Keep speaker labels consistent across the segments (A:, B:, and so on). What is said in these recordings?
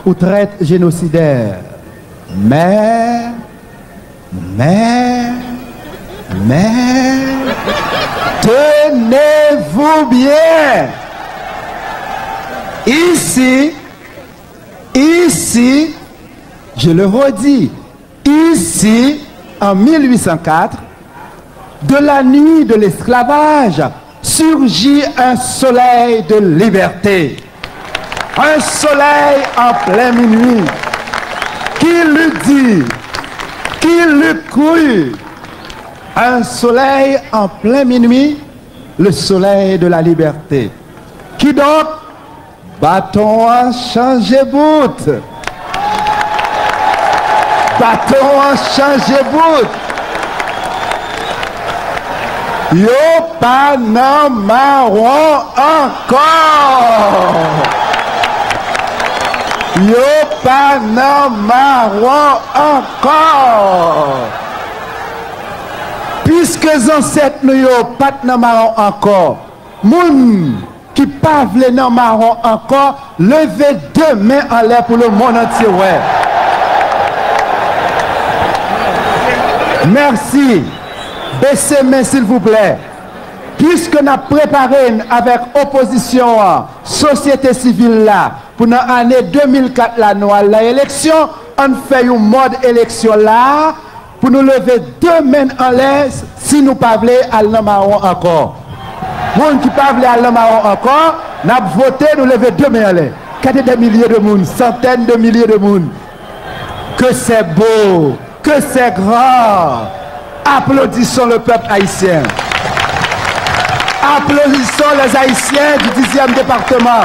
A: ou traite génocidaire. Mais, tenez-vous bien. Ici, je le redis, ici, en 1804, de la nuit de l'esclavage, surgit un soleil de liberté. Un soleil en plein minuit. Qui l'eût dit? Qui l'eût cru? Un soleil en plein minuit, le soleil de la liberté. Qui donc? Bâton a changé bout. Bâton a changé bout. Yo pas nan marron encore. Yo pas nan marron encore. Puisque les ancêtres nous yo pas nan marron encore. Moun qui pas vle nan marron encore, levez deux mains en l'air pour le monde entier. Ouais. Merci. Baissez main s'il vous plaît. Puisque nous avons préparé avec opposition, société civile là, pour l'année 2004, l'élection, on fait une mode élection là, pour nous lever deux mains en l'air si nous ne pouvons pas aller marron encore. Moun qui ne peuvent pas aller marron encore, nous avons voté, nous lever deux mains en l'air. Qu'est-ce des milliers de monde, centaines de milliers de monde. Que c'est beau, que c'est grand. Applaudissons le peuple haïtien. Applaudissons les Haïtiens du 10e département.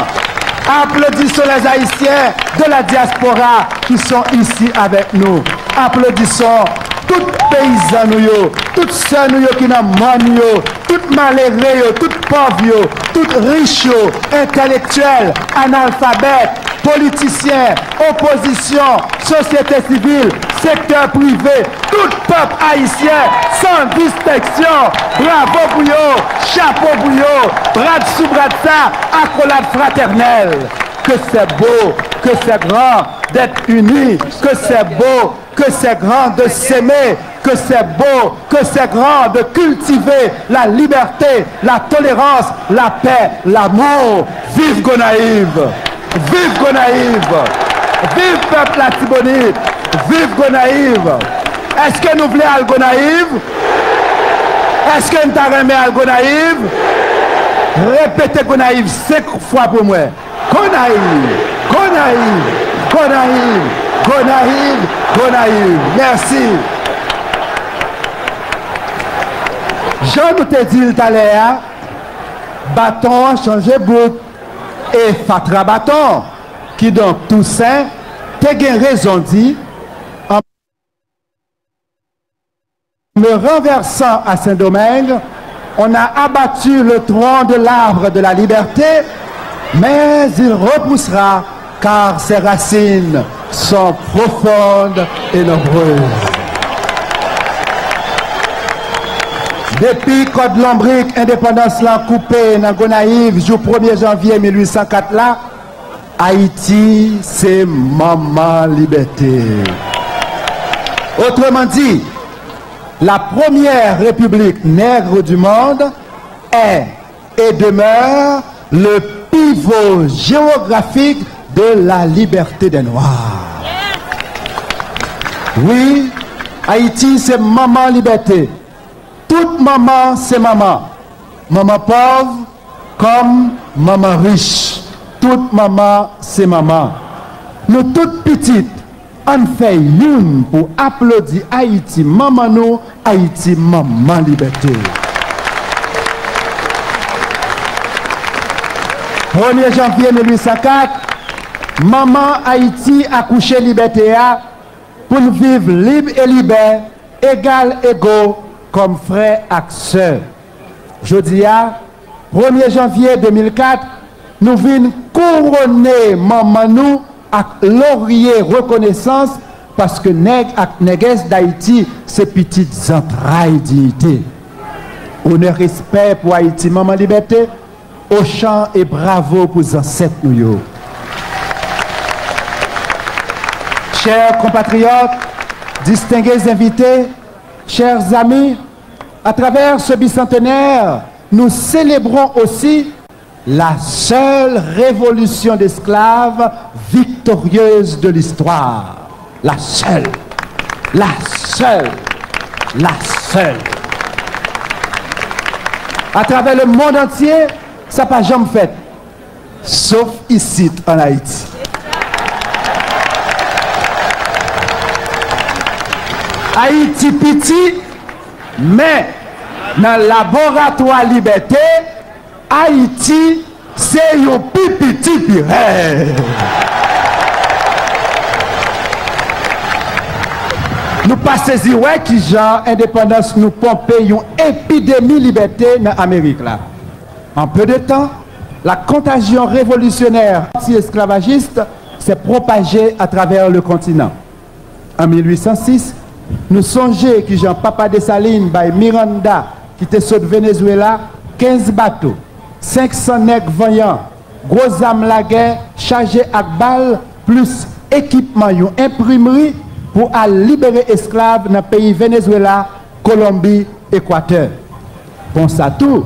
A: Applaudissons les Haïtiens de la diaspora qui sont ici avec nous. Applaudissons tous paysans nous, toutes sœurs nous qui n'ont pas nous, toutes malheureux, toutes pauvres, toutes riches, intellectuels, analphabètes, politiciens, opposition, société civile, secteur privé, tout peuple haïtien, sans distinction. Bravo pour vous, chapeau pour vous, bras sous bras de ça, accolade fraternelle. Que c'est beau, que c'est grand d'être unis, que c'est beau, que c'est grand de s'aimer, que c'est beau, que c'est grand de cultiver la liberté, la tolérance, la paix, l'amour. Vive Gonaïve! Vive Gonaïve! Vive peuple Latibonite! Vive Gonaïve! Est-ce que nous voulons al Gonaïve? Est-ce que nous avons al Gonaïve? Répétez Gonaïve 5 fois pour moi. Gonaïve! Gonaïve! Gonaïve! Gonaïve! Gonaïve! Merci! Jean nous te dit tout à l'heure, bâton a changé bout. Et Fatra Bâton, qui donc Toussaint, te gen raison dit, en le renversant à Saint-Domingue, on a abattu le tronc de l'arbre de la liberté, mais il repoussera car ses racines sont profondes et nombreuses. Depuis Code Lombric, indépendance l'a coupé dans Gonaïve, jour 1er janvier 1804 là, Haïti, c'est maman liberté. Autrement dit, la première république nègre du monde est et demeure le pivot géographique de la liberté des Noirs. Oui, Haïti, c'est maman liberté. Toute maman, c'est maman. Maman pauvre comme maman riche. Toute maman, c'est maman. Nous toutes petites, on fait une pour applaudir Haïti, maman nous, Haïti, maman liberté. 1er janvier 1804, maman Haïti a couché liberté pour vivre libre et libère, égal égaux, comme frère et sœur. Jeudi, 1er janvier 2004, nous venons couronner maman nous avec laurier reconnaissance parce que nèg ak négresse d'Haïti, c'est petites entrailles dignité. Honneur, respect pour Haïti, maman liberté, au chant et bravo pour les ancêtres nous. Chers compatriotes, distingués invités, chers amis, à travers ce bicentenaire, nous célébrons aussi la seule révolution d'esclaves victorieuse de l'histoire. La seule. La seule. La seule. À travers le monde entier, ça n'a pas jamais fait. Sauf ici, en Haïti. Haïti petit, mais dans le laboratoire liberté, Haïti, c'est un petit pire. Nous pas saisi ouais qui genre indépendance nous pomper une épidémie liberté dans l'Amérique là. En peu de temps, la contagion révolutionnaire anti-esclavagiste s'est propagée à travers le continent. En 1806, nous songeons que Jean-Papa Dessalines, by Miranda, qui était sur le Venezuela, 15 bateaux, 500 nègres voyants, gros âmes la guerre, chargés à balles, plus équipement, une imprimerie pour libérer esclaves dans le pays Venezuela, Colombie, Équateur. Bon, ça tout,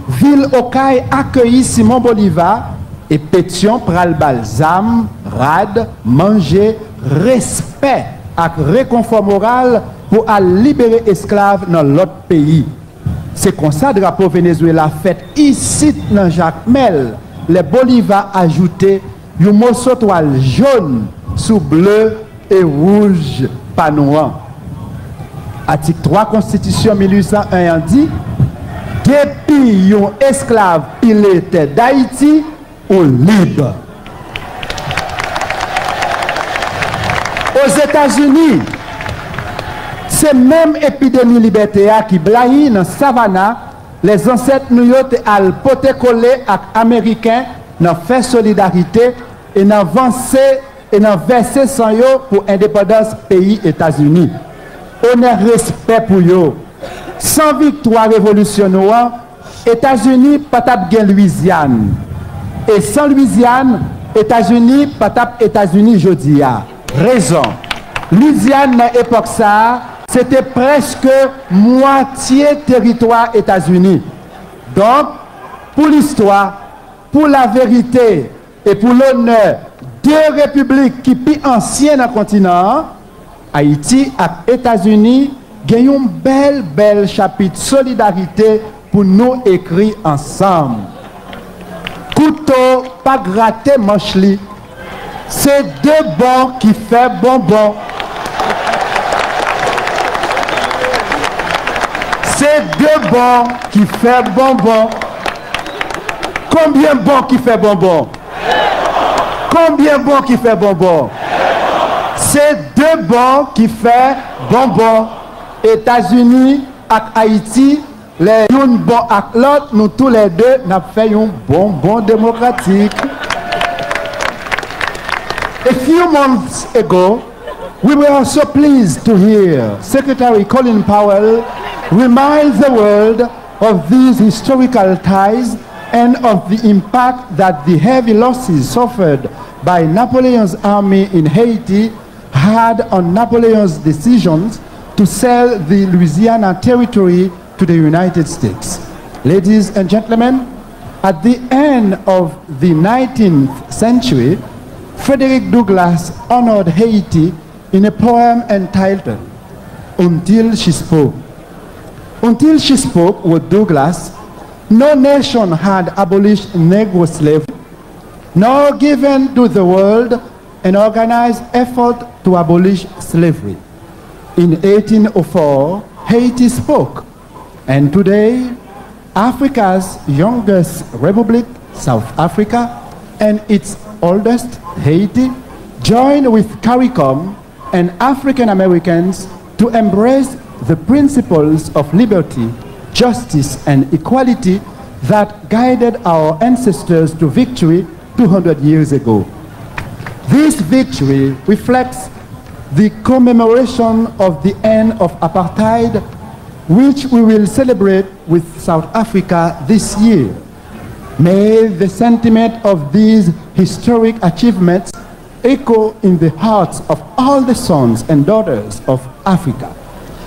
A: Ville Okaï accueillit Simon Bolivar et Pétion pral balsam, rad, manger, respect et réconfort moral pour libérer esclaves dans l'autre pays. C'est comme ça le drapeau Venezuela fait ici dans Jacques Mel. Les Bolivar ajouté un morceau toile jaune sous bleu et rouge panouan. Article 3 Constitution 1801 dit depuis un esclave il était d'Haïti au libre. Aux États-Unis, c'est même épidémie liberté qui blaye dans Savannah, les ancêtres nous ont poté collé avec Américains dans fait solidarité et dans versé sans yo pour indépendance pays États-Unis. On a respect pour yo. Sans victoire révolutionnaire, États-Unis pas tap gen Louisiane. Et sans Louisiane, États-Unis pas tap États-Unis jodia. Raison. Louisiane dans l'époque ça, c'était presque moitié territoire États-Unis. Donc, pour l'histoire, pour la vérité et pour l'honneur, deux républiques qui sont anciennes dans le continent, Haïti et États-Unis, gagnent un bel chapitre solidarité pour nous écrire ensemble. Couteau, pas gratter manche li. C'est deux bons qui fait bonbon. C'est deux bons qui fait bonbon. Combien bon qui fait bonbon? Combien bon qui fait bonbon? C'est deux bons qui fait bonbon. États-Unis et Haïti, les uns bon avec l'autre, nous tous les deux, nous avons fait un bonbon démocratique. A few months ago, we were so pleased to hear Secretary Colin Powell remind the world of these historical ties and of the impact that the heavy losses suffered by Napoleon's army in Haiti had on Napoleon's decisions to sell the Louisiana territory to the United States. Ladies and gentlemen, at the end of the 19th century, Frederick Douglass honored Haiti in a poem entitled Until She Spoke. Until she spoke with Douglass, no nation had abolished Negro slavery, nor given to the world an organized effort to abolish slavery. In 1804, Haiti spoke, and today, Africa's youngest republic, South Africa, and its oldest, Haiti, joined with CARICOM and African Americans to embrace the principles of liberty, justice, and equality that guided our ancestors to victory 200 years ago. This victory reflects the commemoration of the end of apartheid, which we will celebrate with South Africa this year. May the sentiment of these historic achievements echo in the hearts of all the sons and daughters of Africa.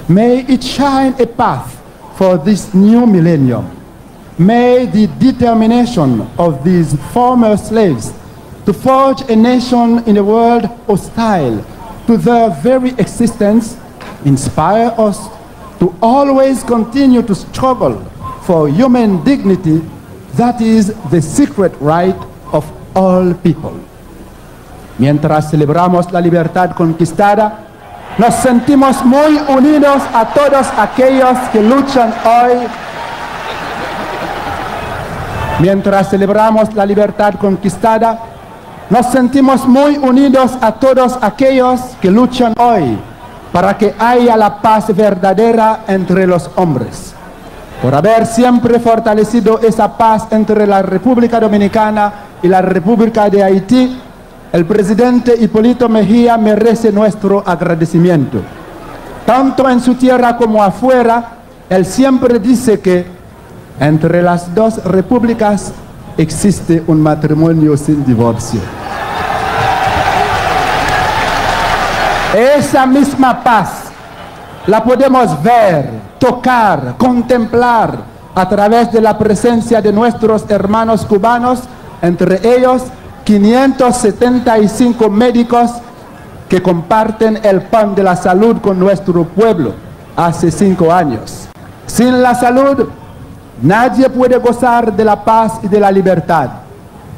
A: May it shine a path for this new millennium. May the determination of these former slaves to forge a nation in a world hostile to their very existence inspire us to always continue to struggle for human dignity, that is the secret right of all people. Mientras celebramos la libertad conquistada, nos sentimos muy unidos a todos aquellos que luchan hoy. Mientras celebramos la libertad conquistada, nos sentimos muy unidos a todos aquellos que luchan hoy para que haya la paz verdadera entre los hombres. Por haber siempre fortalecido esa paz entre la República Dominicana y la República de Haití, el presidente Hipólito Mejía merece nuestro agradecimiento. Tanto en su tierra como afuera, él siempre dice que entre las dos repúblicas existe un matrimonio sin divorcio. Esa misma paz la podemos ver, tocar, contemplar a través de la presencia de nuestros hermanos cubanos, entre ellos 575 médicos que comparten el pan de la salud con nuestro pueblo hace 5 años. Sin la salud, nadie puede gozar de la paz y de la libertad.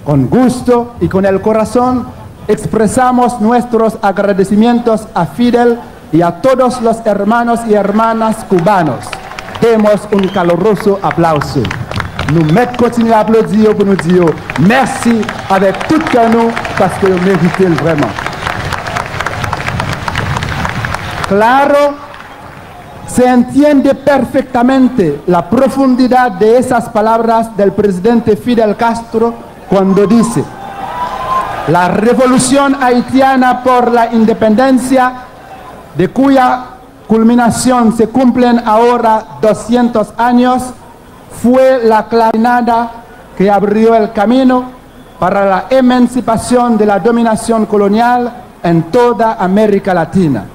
A: Con gusto y con el corazón expresamos nuestros agradecimientos a Fidel y a todos los hermanos y hermanas cubanos. Demos un caluroso aplauso. Nous mettons continuer à applaudir pour nous dire merci avec tout cœur nous parce que nous méritons vraiment. Claro, se entiende perfectamente la profundidad de esas palabras del presidente Fidel Castro cuando dice: la revolución haitiana por la independencia, de cuya culminación se cumplen ahora 200 años, fue la clarinada que abrió el camino para la emancipación de la dominación colonial en toda América Latina.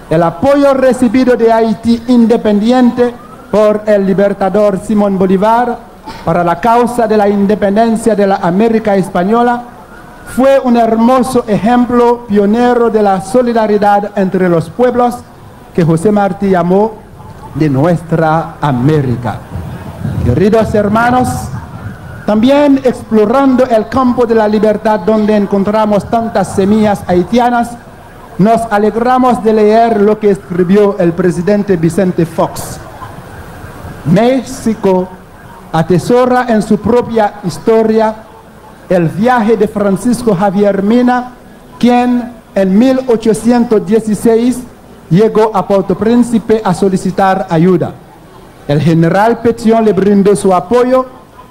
A: El apoyo recibido de Haití independiente por el libertador Simón Bolívar para la causa de la independencia de la América Española fue un hermoso ejemplo pionero de la solidaridad entre los pueblos que José Martí llamó de nuestra América. Queridos hermanos, también explorando el campo de la libertad donde encontramos tantas semillas haitianas, nos alegramos de leer lo que escribió el presidente Vicente Fox. México atesora en su propia historia el viaje de Francisco Javier Mina, quien en 1816 llegó a Puerto Príncipe a solicitar ayuda. El general Pétion le brindó su apoyo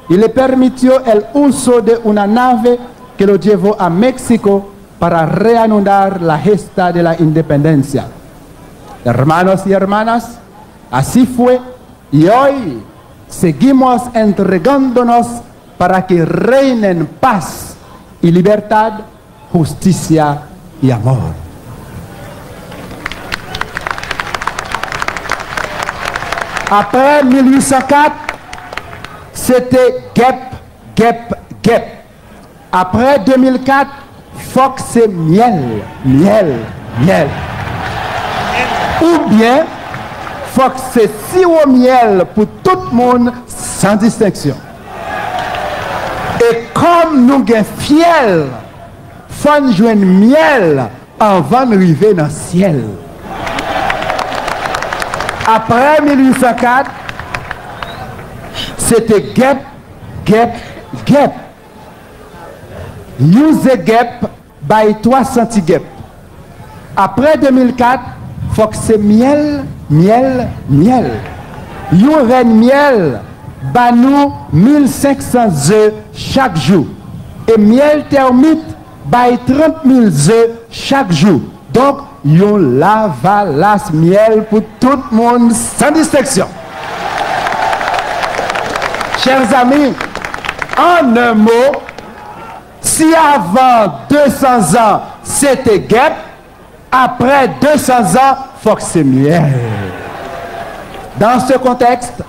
A: y le permitió el uso de una nave que lo llevó a México para reanudar la gesta de la independencia. Hermanos y hermanas, así fue y hoy seguimos entregándonos para que reinen paz y libertad, justicia y amor. Après 1804, c'était guêpe, guêpe, guêpe. Après 2004, Fox c'est miel, miel, miel. Ou bien, Fox c'est sirop miel pour tout le monde sans distinction. Et comme nous sommes fiers, il faut nous jouer miel avant d'arriver dans le ciel. Après 1804, c'était guêpe, guêpe, guêpe. Use guêpe by 3 centiguêpes. Après 2004, il faut que c'est miel, miel, miel. Use miel, bah nous 1500 œufs chaque jour. Et miel termite, by 30 000 œufs chaque jour. Donc, yon lavalas miel pour tout le monde sans distinction. Chers amis, en un mot, si avant 200 ans, c'était guêpe. Après 200 ans, faut que c'est miel. Dans ce contexte,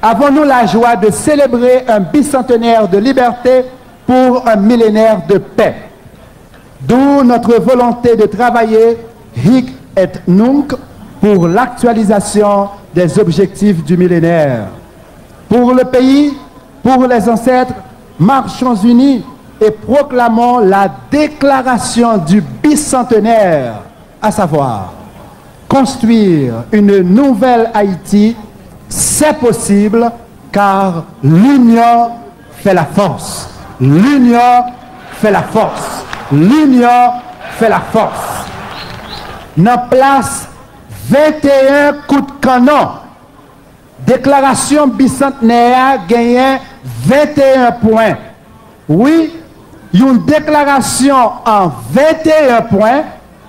A: avons-nous la joie de célébrer un bicentenaire de liberté pour un millénaire de paix. D'où notre volonté de travailler hic et nunc pour l'actualisation des objectifs du millénaire. Pour le pays, pour les ancêtres, marchons unis et proclamons la déclaration du bicentenaire, à savoir construire une nouvelle Haïti. C'est possible car l'union fait la force. L'union fait la force. L'union fait la force. Dans place 21 coups de canon. Déclaration bicentenaire gagne 21 points. Oui, une déclaration en 21 points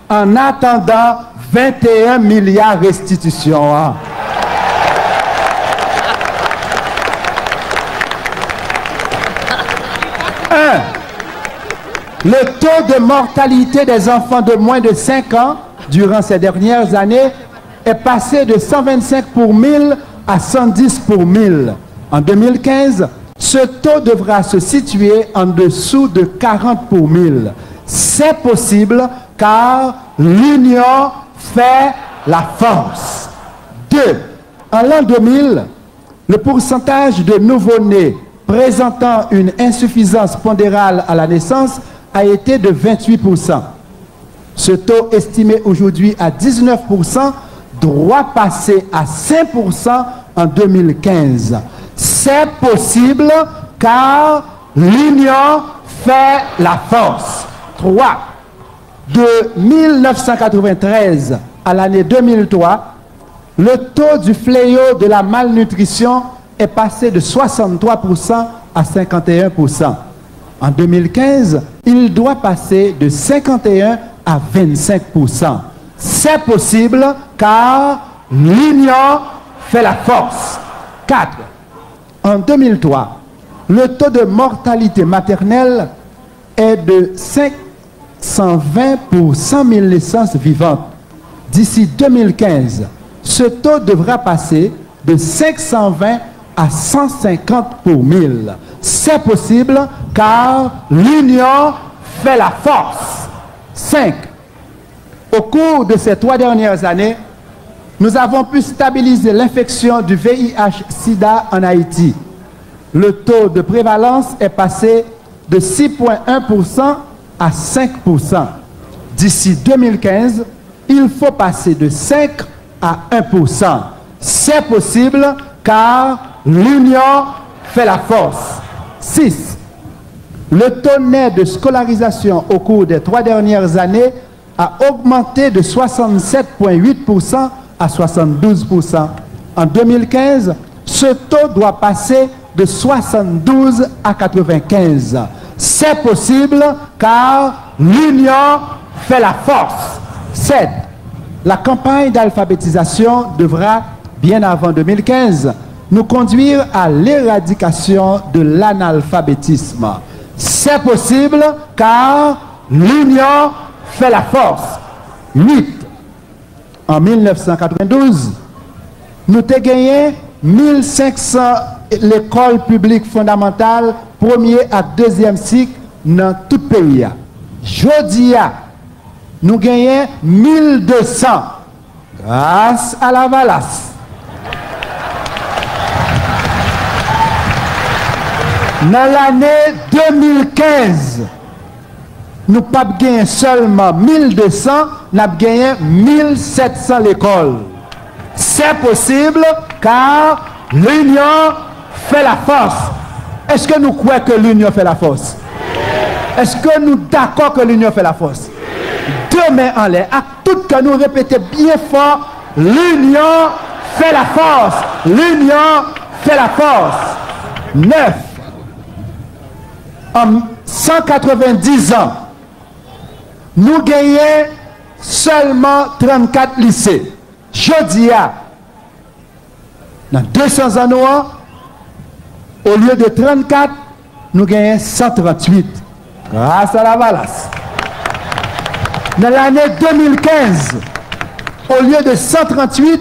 A: en attendant 21 milliards restitution. Hein. Le taux de mortalité des enfants de moins de 5 ans durant ces dernières années est passé de 125 pour 1000 à 110 pour 1000. En 2015, ce taux devra se situer en dessous de 40 pour 1000. C'est possible car l'union fait la force. 2. En l'an 2000, le pourcentage de nouveau-nés présentant une insuffisance pondérale à la naissance a été de 28%. Ce taux estimé aujourd'hui à 19% doit passer à 5% en 2015. C'est possible car l'union fait la force. 3. De 1993 à l'année 2003, le taux du fléau de la malnutrition est passé de 63% à 51%. En 2015, il doit passer de 51% à 25%. C'est possible car l'union fait la force. 4. En 2003, le taux de mortalité maternelle est de 520 pour 100 000 naissances vivantes. D'ici 2015, ce taux devra passer de 520 à 150 pour 1000. C'est possible car l'union fait la force. 5. Au cours de ces 3 dernières années, nous avons pu stabiliser l'infection du VIH-Sida en Haïti. Le taux de prévalence est passé de 6,1% à 5%. D'ici 2015, il faut passer de 5 à 1%. C'est possible car l'union fait la force. 6. Le taux net de scolarisation au cours des 3 dernières années a augmenté de 67,8% à 72%. En 2015, ce taux doit passer de 72 à 95. C'est possible car l'union fait la force. 7. La campagne d'alphabétisation devra, bien avant 2015, nous conduire à l'éradication de l'analphabétisme. C'est possible car l'union fait la force. 8. En 1992, nous avons gagné 1500 l'école publique fondamentale, premier à deuxième cycle dans tout le pays. Jodi, nous gagnons 1200 grâce à la Valace. Dans l'année 2015, nous n'avons pas gagné seulement 1200, nous avons gagné 1700 l'école. C'est possible car l'union fait la force. Est-ce que nous croyons que l'union fait la force? Est-ce que nous sommes d'accord que l'union fait la force? Deux mains en l'air, à tout que nous répétons bien fort, l'union fait la force. L'union fait la force. 9. En 190 ans, nous gagnons seulement 34 lycées. Jeudi, dans 200 ans, au lieu de 34, nous gagnons 138. Grâce à la Valace. Dans l'année 2015, au lieu de 138,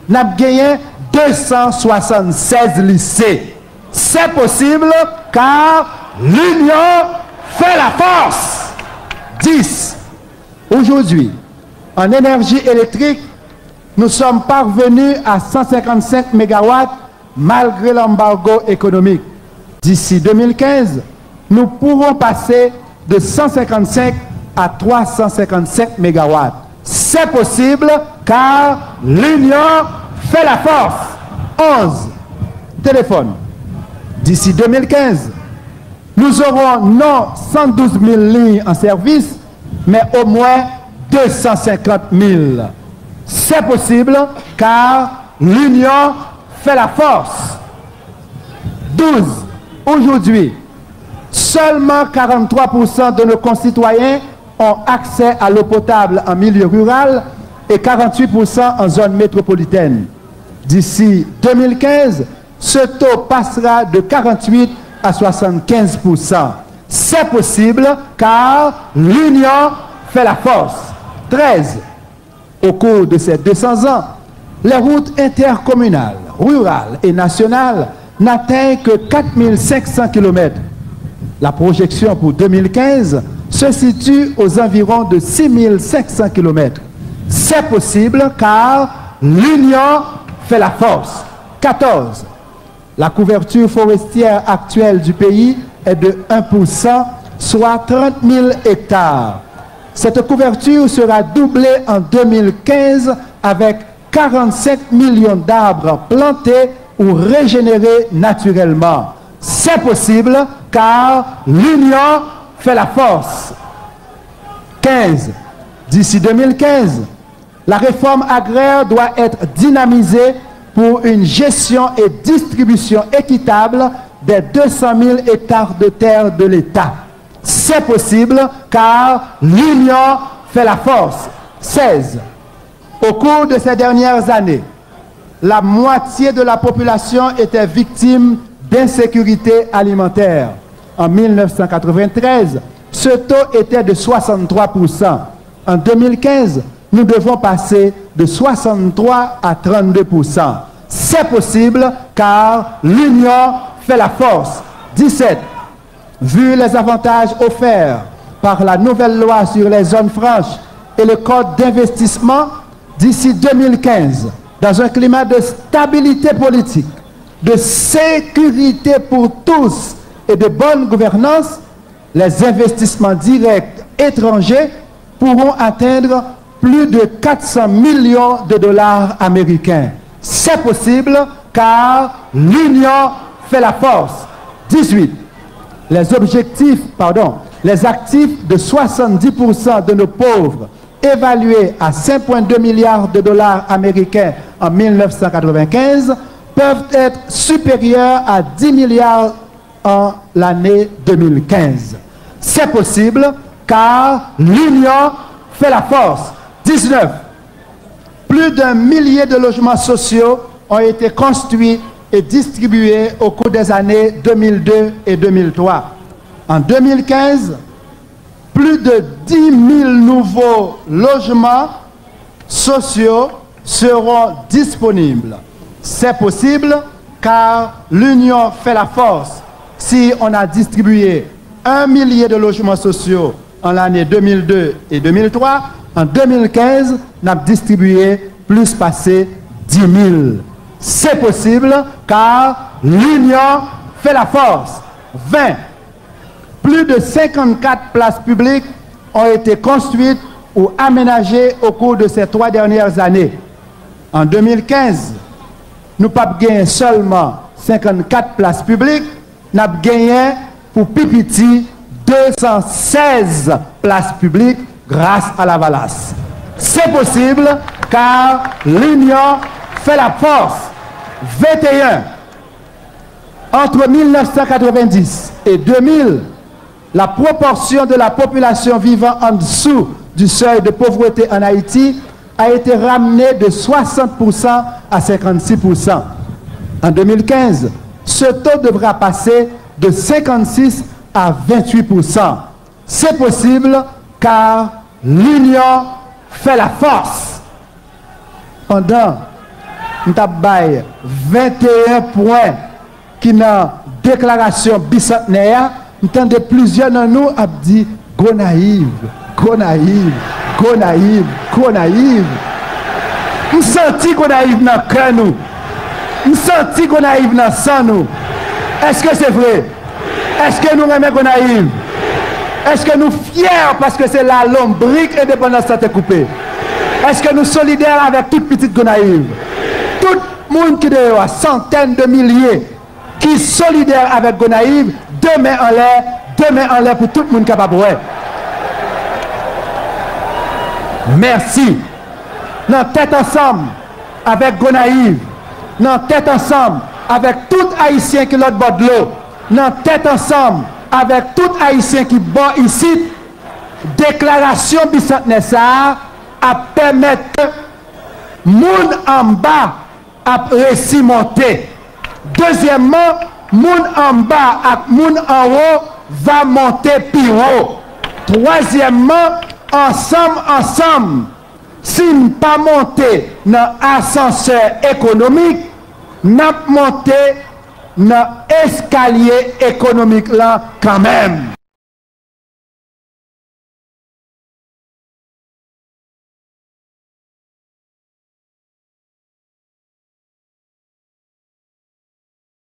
A: nous avons gagné 276 lycées. C'est possible car l'union fait la force. 10. Aujourd'hui, en énergie électrique, nous sommes parvenus à 155 MW malgré l'embargo économique. D'ici 2015, nous pourrons passer de 155 à 355 MW. C'est possible car l'union fait la force. 11. Téléphone. D'ici 2015, nous aurons non 112 000 lignes en service, mais au moins 250 000. C'est possible car l'union fait la force. 12. Aujourd'hui, seulement 43% de nos concitoyens ont accès à l'eau potable en milieu rural et 48% en zone métropolitaine. D'ici 2015, ce taux passera de 48 à 75%. C'est possible car l'union fait la force. 13. Au cours de ces 200 ans, les routes intercommunales, rurales et nationales n'atteignent que 4500 km. La projection pour 2015 se situe aux environs de 6500 km. C'est possible car l'union fait la force. 14. La couverture forestière actuelle du pays est de 1%, soit 30 000 hectares. Cette couverture sera doublée en 2015 avec 45 millions d'arbres plantés ou régénérés naturellement. C'est possible car l'union fait la force. 15. D'ici 2015, la réforme agraire doit être dynamisée pour une gestion et distribution équitable des 200 000 hectares de terre de l'État. C'est possible car l'union fait la force. 16. Au cours de ces dernières années, la moitié de la population était victime d'insécurité alimentaire. En 1993, ce taux était de 63%. En 2015, nous devons passer de 63 à 32%. C'est possible car l'union fait la force. 17. Vu les avantages offerts par la nouvelle loi sur les zones franches et le code d'investissement, d'ici 2015, dans un climat de stabilité politique, de sécurité pour tous et de bonne gouvernance, les investissements directs étrangers pourront atteindre plus de 400 millions de dollars américains. C'est possible car l'union fait la force. 18. Les actifs de 70% de nos pauvres, évalués à 5,2 milliards de dollars américains en 1995, peuvent être supérieurs à 10 milliards en l'année 2015. C'est possible car l'union fait la force. 19. Plus d'1 millier de logements sociaux ont été construits et distribués au cours des années 2002 et 2003. En 2015, plus de 10 000 nouveaux logements sociaux seront disponibles. C'est possible car l'union fait la force. Si on a distribué 1 millier de logements sociaux en l'année 2002 et 2003, en 2015, on a distribué plus passé 10 000. C'est possible car l'union fait la force. 20. Plus de 54 places publiques ont été construites ou aménagées au cours de ces 3 dernières années. En 2015, nous n'avons pas gagné seulement 54 places publiques, nous avons gagné pour Pipiti 216 places publiques grâce à la Valace. C'est possible car l'union fait la force. 21. Entre 1990 et 2000, la proportion de la population vivant en dessous du seuil de pauvreté en Haïti a été ramenée de 60% à 56%. En 2015, ce taux devra passer de 56 à 28%. C'est possible car l'union fait la force. Pendant, nous avons 21 points qui dans la déclaration bicentenaire, nous avons plusieurs de nous qui dit go naïve, go naïve, go naïve, go naïve. Nous sentons go naïve dans le cœur nous. Nous sentons go naïve dans le sang nous. Est-ce que c'est vrai? Est-ce que nous aimons go naïve? Est-ce que nous fiers parce que c'est la lombrique indépendance santé coupée? Est-ce que nous solidaires avec toute petite Gonaïve? Tout le monde qui est dehors, centaines de milliers, qui sont solidaires avec Gonaïve, deux mains en l'air pour tout le monde capable. Merci. Dans tête ensemble avec Gonaïve, dans tête ensemble avec tout Haïtien qui est l'autre bord de l'eau, dans tête ensemble avec tout Haïtien qui est bon ici, déclaration bicentenaire ça à permettre moun en bas à récimonter. Deuxièmement, moun en bas à moun en haut va monter plus haut. Troisièmement, ensemble, si nous pas monter dans l'ascenseur économique, nous monter dans l'escalier économique là quand même.